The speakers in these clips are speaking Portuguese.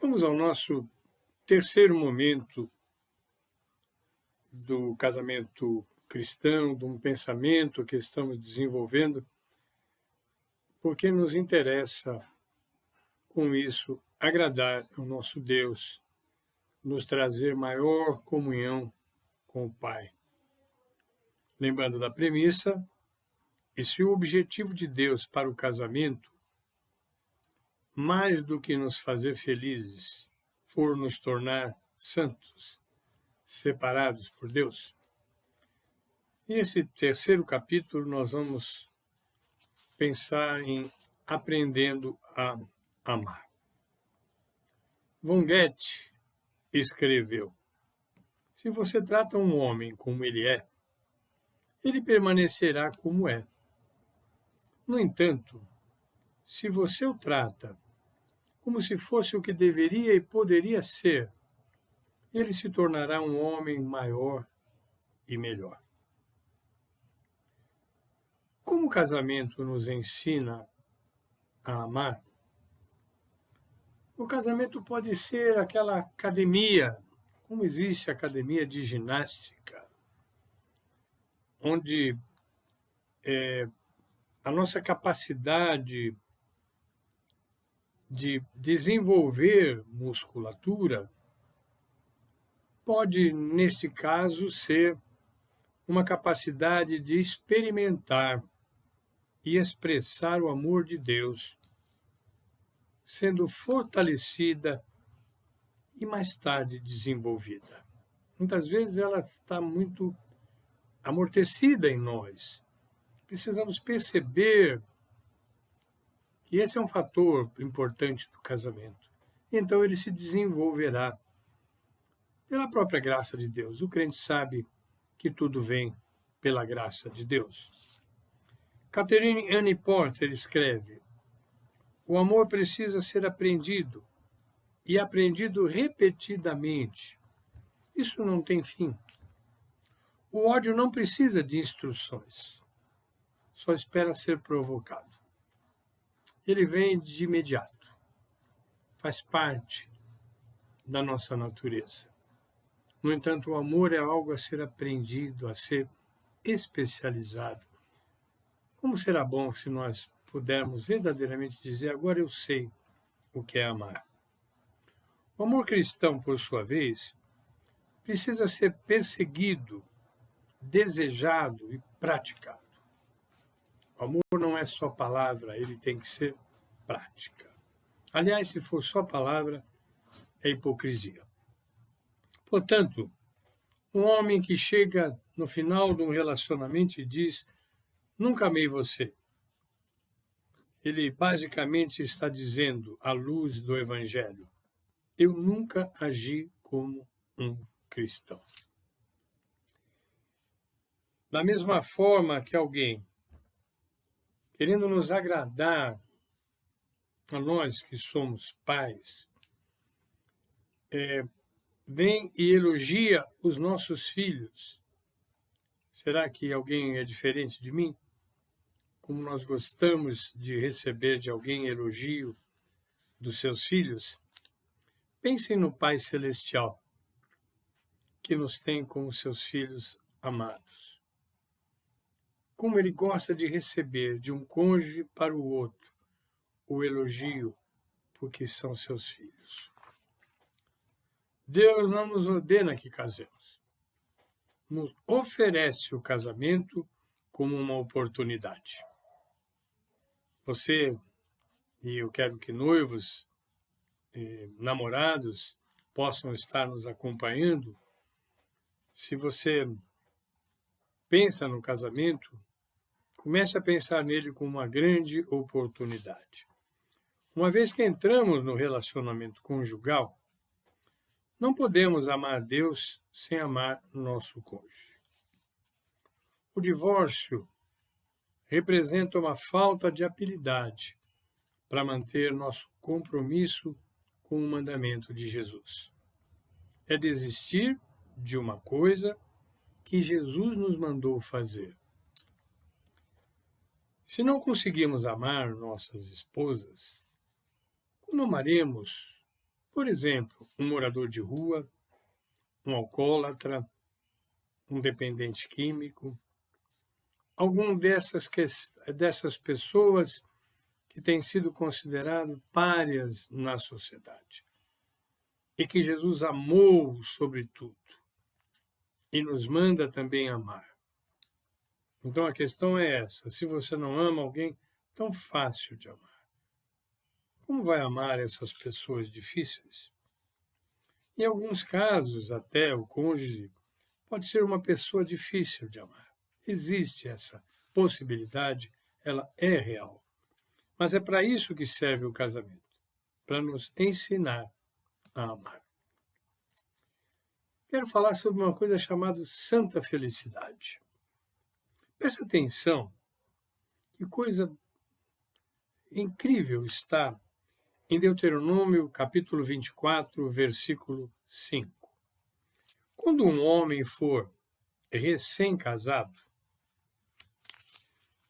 Vamos ao nosso terceiro momento do casamento cristão, de um pensamento que estamos desenvolvendo, porque nos interessa, com isso, agradar ao nosso Deus, nos trazer maior comunhão com o Pai. Lembrando da premissa, e se o objetivo de Deus para o casamento, mais do que nos fazer felizes, for nos tornar santos, separados por Deus. E esse terceiro capítulo nós vamos pensar em aprendendo a amar. Von Goethe escreveu: se você trata um homem como ele é, ele permanecerá como é. No entanto, se você o trata como se fosse o que deveria e poderia ser, ele se tornará um homem maior e melhor. Como o casamento nos ensina a amar, o casamento pode ser aquela academia, como existe a academia de ginástica, onde a nossa capacidade de desenvolver musculatura pode, neste caso, ser uma capacidade de experimentar e expressar o amor de Deus, sendo fortalecida e mais tarde desenvolvida. Muitas vezes ela está muito amortecida em nós. Precisamos perceber que esse é um fator importante do casamento. Então ele se desenvolverá pela própria graça de Deus. O crente sabe que tudo vem pela graça de Deus. Catherine Anne Porter escreve: o amor precisa ser aprendido, e aprendido repetidamente. Isso não tem fim. O ódio não precisa de instruções, só espera ser provocado. Ele vem de imediato, faz parte da nossa natureza. No entanto, o amor é algo a ser aprendido, a ser especializado. Como será bom se nós pudermos verdadeiramente dizer: agora eu sei o que é amar. O amor cristão, por sua vez, precisa ser perseguido, desejado e praticado. O amor não é só palavra, ele tem que ser prática. Aliás, se for só palavra, é hipocrisia. Portanto, um homem que chega no final de um relacionamento e diz: nunca amei você, ele basicamente está dizendo, à luz do Evangelho: eu nunca agi como um cristão. Da mesma forma que alguém, querendo nos agradar, a nós que somos pais, vem e elogia os nossos filhos. Será que alguém é diferente de mim? Como nós gostamos de receber de alguém elogio dos seus filhos? Pensem no Pai Celestial, que nos tem como seus filhos amados. Como ele gosta de receber de um cônjuge para o outro o elogio, porque são seus filhos. Deus não nos ordena que casemos. Nos oferece o casamento como uma oportunidade. Você, e eu quero que noivos, namorados, possam estar nos acompanhando. Se você pensa no casamento, comece a pensar nele como uma grande oportunidade. Uma vez que entramos no relacionamento conjugal, não podemos amar a Deus sem amar nosso cônjuge. O divórcio representa uma falta de habilidade para manter nosso compromisso com o mandamento de Jesus. É desistir de uma coisa que Jesus nos mandou fazer. Se não conseguimos amar nossas esposas, como amaremos Por exemplo, um morador de rua, um alcoólatra, um dependente químico, algum dessas pessoas que têm sido considerados párias na sociedade e que Jesus amou sobre tudo e nos manda também amar. Então a questão é essa: se você não ama alguém tão fácil de amar, como vai amar essas pessoas difíceis? Em alguns casos, até o cônjuge pode ser uma pessoa difícil de amar. Existe essa possibilidade, ela é real. Mas é para isso que serve o casamento, para nos ensinar a amar. Quero falar sobre uma coisa chamada santa felicidade. Presta atenção, que coisa incrível está em Deuteronômio, capítulo 24, versículo 5. Quando um homem for recém-casado,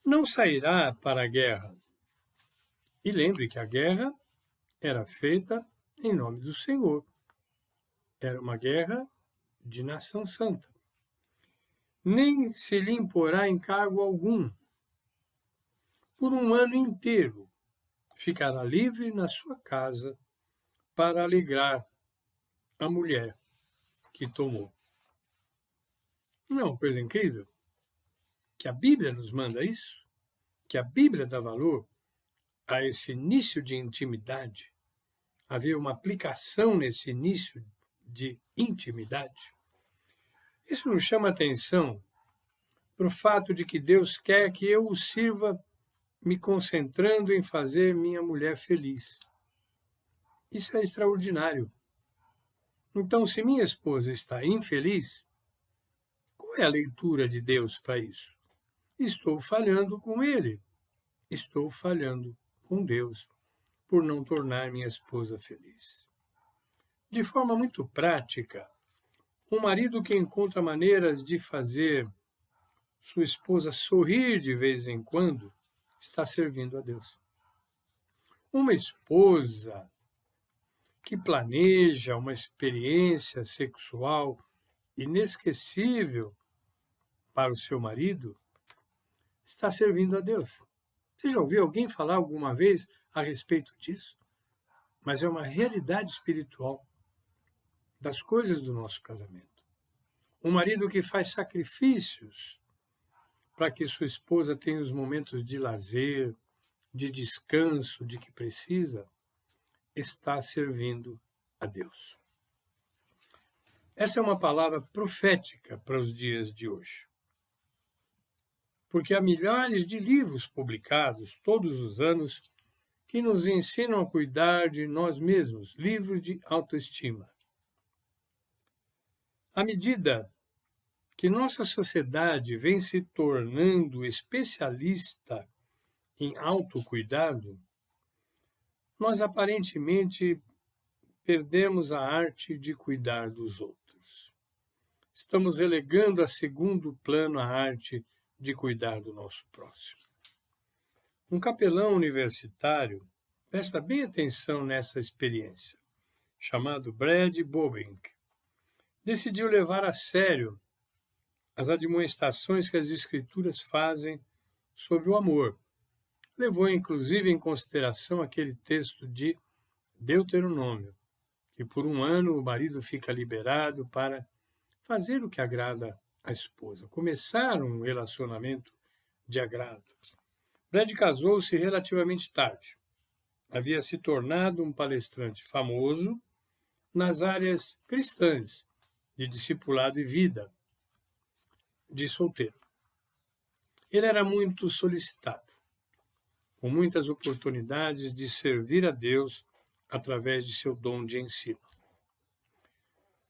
não sairá para a guerra. E lembre que a guerra era feita em nome do Senhor. Era uma guerra de nação santa. Nem se lhe imporá encargo algum. Por um ano inteiro ficará livre na sua casa para alegrar a mulher que tomou. Não é uma coisa incrível? Que a Bíblia nos manda isso? Que a Bíblia dá valor a esse início de intimidade? Havia uma aplicação nesse início de intimidade? Isso nos chama a atenção para o fato de que Deus quer que eu o sirva me concentrando em fazer minha mulher feliz. Isso é extraordinário. Então, se minha esposa está infeliz, qual é a leitura de Deus para isso? Estou falhando com ele. Estou falhando com Deus por não tornar minha esposa feliz. De forma muito prática, um marido que encontra maneiras de fazer sua esposa sorrir de vez em quando está servindo a Deus. Uma esposa que planeja uma experiência sexual inesquecível para o seu marido está servindo a Deus. Você já ouviu alguém falar alguma vez a respeito disso? Mas é uma realidade espiritual das coisas do nosso casamento. Um marido que faz sacrifícios para que sua esposa tenha os momentos de lazer, de descanso, de que precisa, está servindo a Deus. Essa é uma palavra profética para os dias de hoje. Porque há milhares de livros publicados todos os anos que nos ensinam a cuidar de nós mesmos, livros de autoestima. À medida que nossa sociedade vem se tornando especialista em autocuidado, nós aparentemente perdemos a arte de cuidar dos outros. Estamos relegando a segundo plano a arte de cuidar do nosso próximo. Um capelão universitário, presta bem atenção nessa experiência, chamado Brad Bobank, decidiu levar a sério as admoestações que as Escrituras fazem sobre o amor. Levou inclusive em consideração aquele texto de Deuteronômio, que por um ano o marido fica liberado para fazer o que agrada à esposa, começar um relacionamento de agrado. Brad casou-se relativamente tarde. Havia se tornado um palestrante famoso nas áreas cristãs, de discipulado e vida de solteiro. Ele era muito solicitado, com muitas oportunidades de servir a Deus através de seu dom de ensino.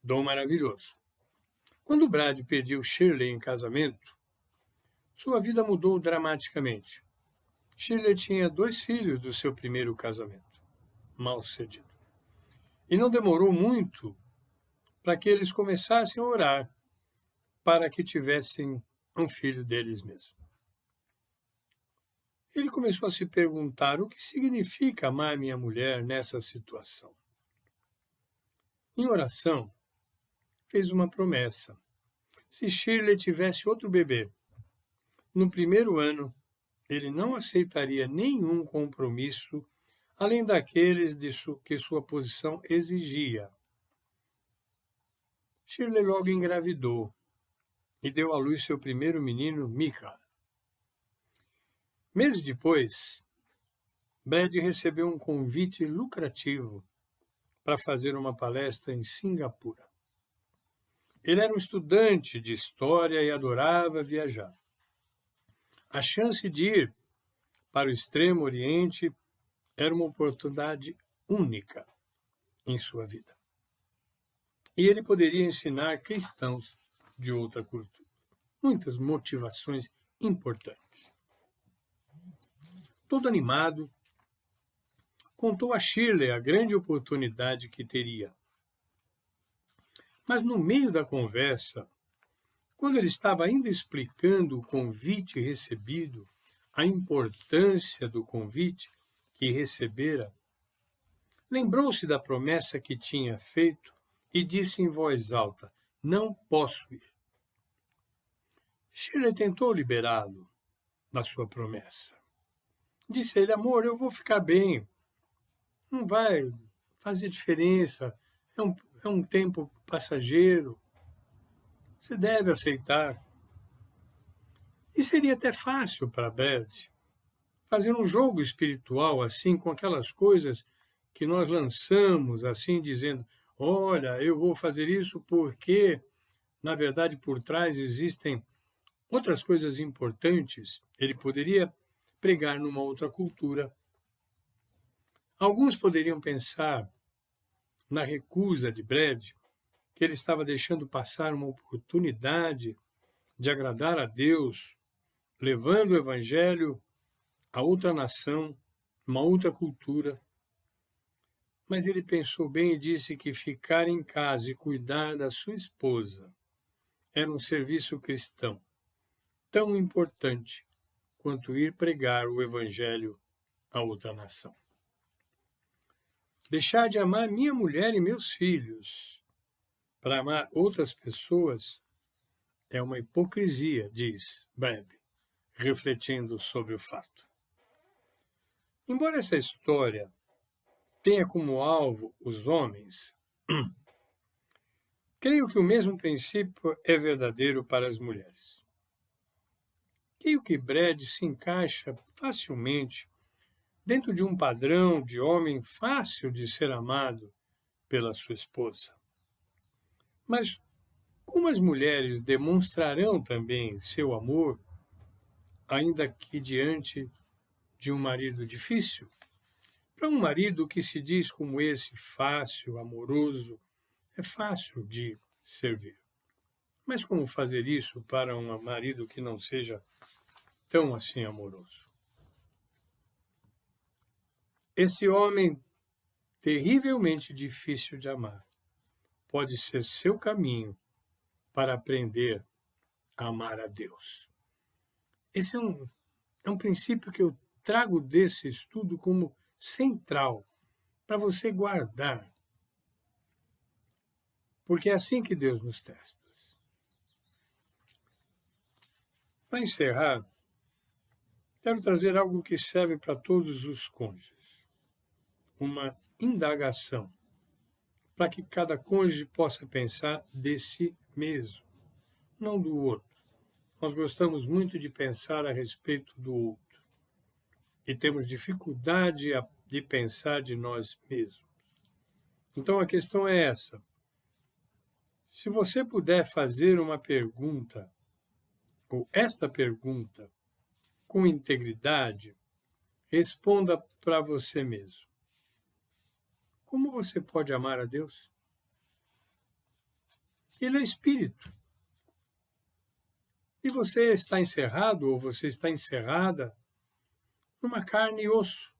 Dom maravilhoso. Quando Brad pediu Shirley em casamento, sua vida mudou dramaticamente. Shirley tinha 2 filhos do seu primeiro casamento, mal sucedido. E não demorou muito para que eles começassem a orar para que tivessem um filho deles mesmos. Ele começou a se perguntar o que significa amar minha mulher nessa situação. Em oração, fez uma promessa. Se Shirley tivesse outro bebê, no primeiro ano, ele não aceitaria nenhum compromisso além daqueles que sua posição exigia. Shirley logo engravidou e deu à luz seu primeiro menino, Micah. Meses depois, Brad recebeu um convite lucrativo para fazer uma palestra em Singapura. Ele era um estudante de história e adorava viajar. A chance de ir para o Extremo Oriente era uma oportunidade única em sua vida. E ele poderia ensinar cristãos de outra cultura. Muitas motivações importantes. Todo animado, contou a Shirley a grande oportunidade que teria. Mas no meio da conversa, quando ele estava ainda explicando o convite recebido, a importância do convite que recebera, lembrou-se da promessa que tinha feito e disse em voz alta: "Não posso ir." Shirley tentou liberá-lo da sua promessa. Disse a ele: "Amor, eu vou ficar bem. Não vai fazer diferença. É um tempo passageiro. Você deve aceitar." E seria até fácil para Brad fazer um jogo espiritual assim, com aquelas coisas que nós lançamos assim, dizendo: "Olha, eu vou fazer isso porque, na verdade, por trás existem outras coisas importantes." Ele poderia pregar numa outra cultura. Alguns poderiam pensar, na recusa de Brad, que ele estava deixando passar uma oportunidade de agradar a Deus, levando o Evangelho a outra nação, uma outra cultura. Mas ele pensou bem e disse que ficar em casa e cuidar da sua esposa era um serviço cristão tão importante quanto ir pregar o Evangelho a outra nação. Deixar de amar minha mulher e meus filhos para amar outras pessoas é uma hipocrisia, diz Brad, refletindo sobre o fato. Embora essa história tenha como alvo os homens, creio que o mesmo princípio é verdadeiro para as mulheres. Creio que Brad se encaixa facilmente dentro de um padrão de homem fácil de ser amado pela sua esposa. Mas como as mulheres demonstrarão também seu amor, ainda que diante de um marido difícil? Para um marido que se diz como esse, fácil, amoroso, é fácil de servir. Mas como fazer isso para um marido que não seja tão assim amoroso? Esse homem terrivelmente difícil de amar pode ser seu caminho para aprender a amar a Deus. Esse é um princípio que eu trago desse estudo como central para você guardar, porque é assim que Deus nos testa. Para encerrar, quero trazer algo que serve para todos os cônjuges. Uma indagação, para que cada cônjuge possa pensar de si mesmo, não do outro. Nós gostamos muito de pensar a respeito do outro e temos dificuldade de pensar de nós mesmos. Então a questão é essa. Se você puder fazer uma pergunta, ou esta pergunta, com integridade, responda para você mesmo. Como você pode amar a Deus? Ele é espírito. E você está encerrado, ou você está encerrada, numa carne e osso.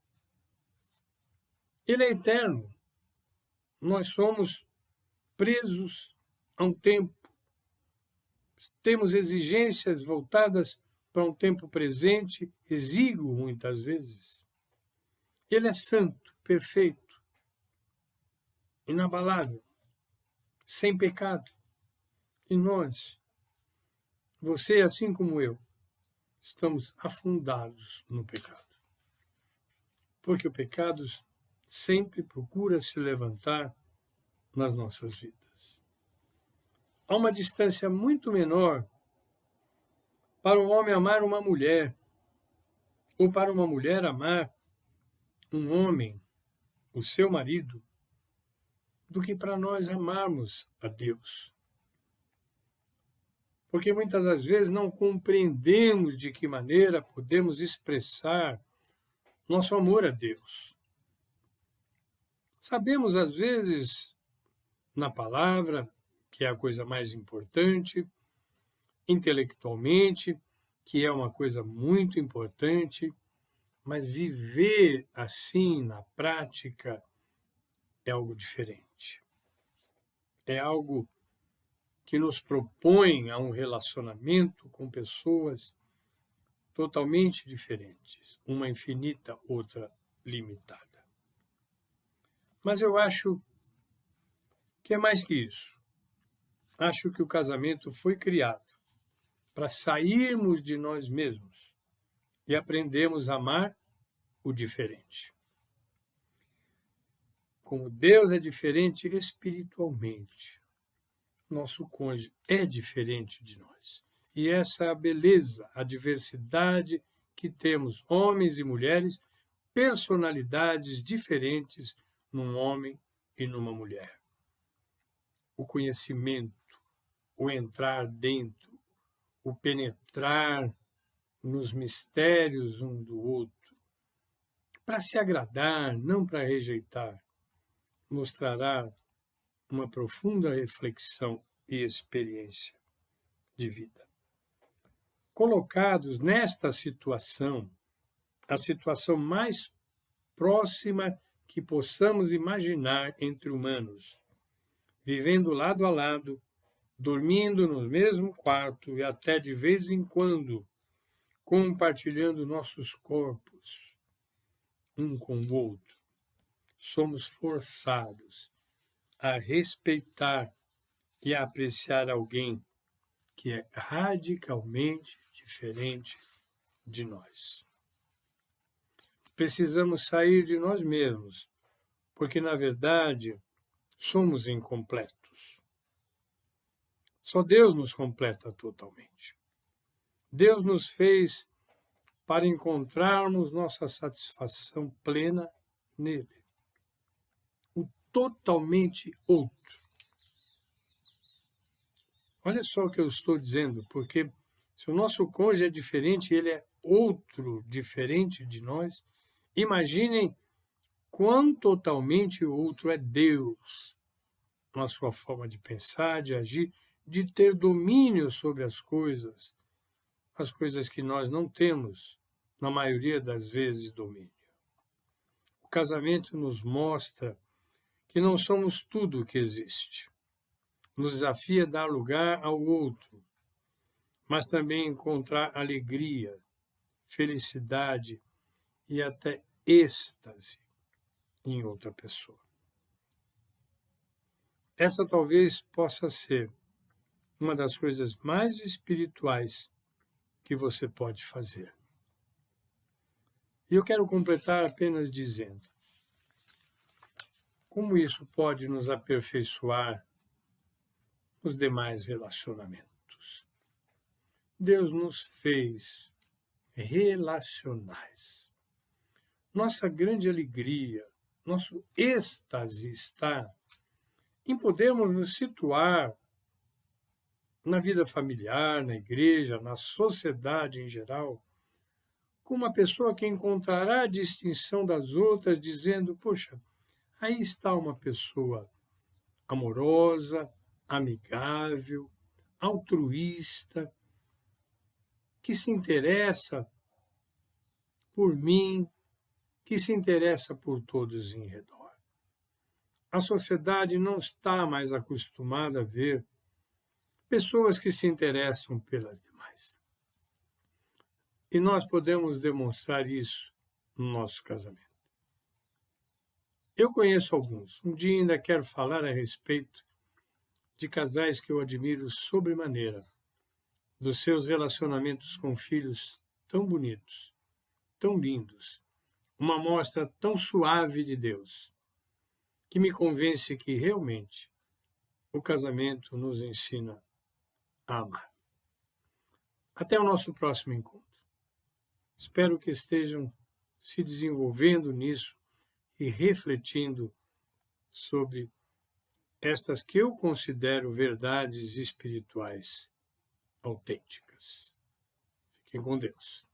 Ele é eterno. Nós somos presos a um tempo. Temos exigências voltadas para um tempo presente, exíguo muitas vezes. Ele é santo, perfeito, inabalável. sem pecado. E nós, você assim como eu, estamos afundados no pecado. Porque o pecado sempre procura se levantar nas nossas vidas. Há uma distância muito menor para um homem amar uma mulher, ou para uma mulher amar um homem, o seu marido, do que para nós amarmos a Deus. Porque muitas das vezes não compreendemos de que maneira podemos expressar nosso amor a Deus. Sabemos, às vezes, na palavra, que é a coisa mais importante, intelectualmente, que é uma coisa muito importante, mas viver assim na prática é algo diferente. É algo que nos propõe a um relacionamento com pessoas totalmente diferentes, uma infinita, outra limitada. Mas eu acho que é mais que isso. Acho que o casamento foi criado para sairmos de nós mesmos e aprendermos a amar o diferente. Como Deus é diferente espiritualmente, nosso cônjuge é diferente de nós. E essa é a beleza, a diversidade que temos, homens e mulheres, personalidades diferentes num homem e numa mulher. O conhecimento, o entrar dentro, o penetrar nos mistérios um do outro, para se agradar, não para rejeitar, mostrará uma profunda reflexão e experiência de vida. Colocados nesta situação, a situação mais próxima que possamos imaginar entre humanos, vivendo lado a lado, dormindo no mesmo quarto e até de vez em quando compartilhando nossos corpos um com o outro, somos forçados a respeitar e a apreciar alguém que é radicalmente diferente de nós. Precisamos sair de nós mesmos, porque, na verdade, somos incompletos. Só Deus nos completa totalmente. Deus nos fez para encontrarmos nossa satisfação plena nele. O totalmente outro. Olha só o que eu estou dizendo, porque se o nosso cônjuge é diferente, ele é outro diferente de nós, imaginem quão totalmente outro é Deus, na sua forma de pensar, de agir, de ter domínio sobre as coisas que nós não temos, na maioria das vezes, domínio. O casamento nos mostra que não somos tudo o que existe. Nos desafia a dar lugar ao outro, mas também encontrar alegria, felicidade e até êxtase em outra pessoa. Essa talvez possa ser uma das coisas mais espirituais que você pode fazer. E eu quero completar apenas dizendo como isso pode nos aperfeiçoar nos demais relacionamentos. Deus nos fez relacionais. Nossa grande alegria, nosso êxtase está em podermos nos situar na vida familiar, na igreja, na sociedade em geral, como uma pessoa que encontrará a distinção das outras, dizendo, poxa, aí está uma pessoa amorosa, amigável, altruísta, que se interessa por mim, que se interessa por todos em redor. A sociedade não está mais acostumada a ver pessoas que se interessam pelas demais. E nós podemos demonstrar isso no nosso casamento. Eu conheço alguns. Um dia ainda quero falar a respeito de casais que eu admiro sobremaneira, dos seus relacionamentos com filhos tão bonitos, tão lindos, uma mostra tão suave de Deus, que me convence que realmente o casamento nos ensina a amar. Até o nosso próximo encontro. Espero que estejam se desenvolvendo nisso e refletindo sobre estas que eu considero verdades espirituais autênticas. Fiquem com Deus.